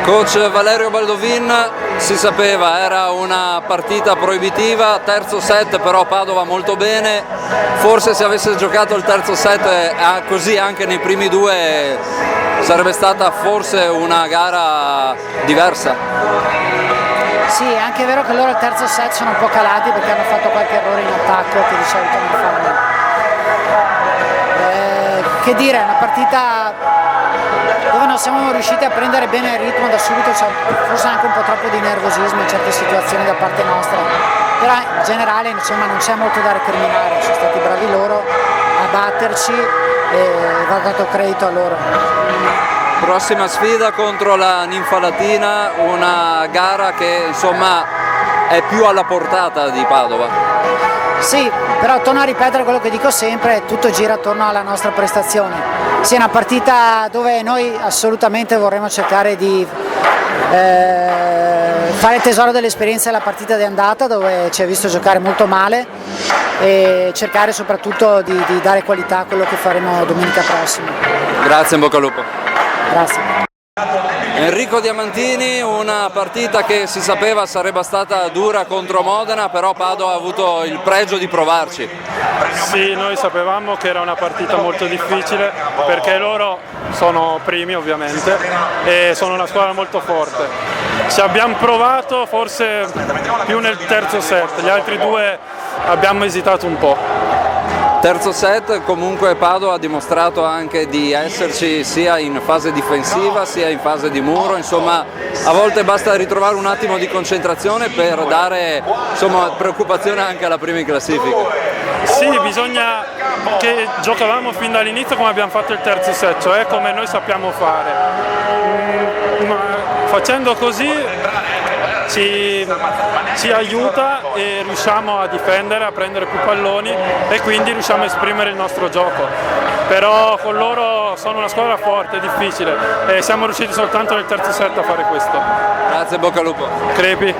Coach Valerio Baldovin, si sapeva, era una partita proibitiva, terzo set però Padova molto bene, forse se avesse giocato il terzo set così anche nei primi due sarebbe stata forse una gara diversa. Sì, è anche vero che loro al terzo set sono un po' calati perché hanno fatto qualche errore in attacco che di solito non fanno. Che dire, è una partita dove non siamo riusciti a prendere bene il ritmo da subito, forse anche un po' troppo di nervosismo in certe situazioni da parte nostra, però in generale insomma non c'è molto da recriminare, sono stati bravi loro a batterci e va dato credito a loro. Prossima sfida contro la Ninfalatina, una gara che insomma è più alla portata di Padova. Sì, però torno a ripetere quello che dico sempre, tutto gira attorno alla nostra prestazione. Sì, è una partita dove noi assolutamente vorremmo cercare di fare tesoro dell'esperienza della partita di andata dove ci ha visto giocare molto male e cercare soprattutto di dare qualità a quello che faremo domenica prossima. Grazie, in bocca al lupo. Grazie. Enrico Diamantini, una partita che si sapeva sarebbe stata dura contro Modena, però Padova ha avuto il pregio di provarci. Sì, noi sapevamo che era una partita molto difficile perché loro sono primi ovviamente e sono una squadra molto forte. Ci abbiamo provato forse più nel terzo set, gli altri due abbiamo esitato un po'. Terzo set comunque Padova ha dimostrato anche di esserci sia in fase difensiva sia in fase di muro, insomma a volte basta ritrovare un attimo di concentrazione per dare insomma, preoccupazione anche alla prima in classifica. Sì, bisogna che giocavamo fin dall'inizio come abbiamo fatto il terzo set, cioè come noi sappiamo fare. Facendo così ci aiuta e riusciamo a difendere, a prendere più palloni e quindi riusciamo a esprimere il nostro gioco. Però con loro sono una squadra forte, difficile e siamo riusciti soltanto nel terzo set a fare questo. Grazie, bocca al lupo. Crepi.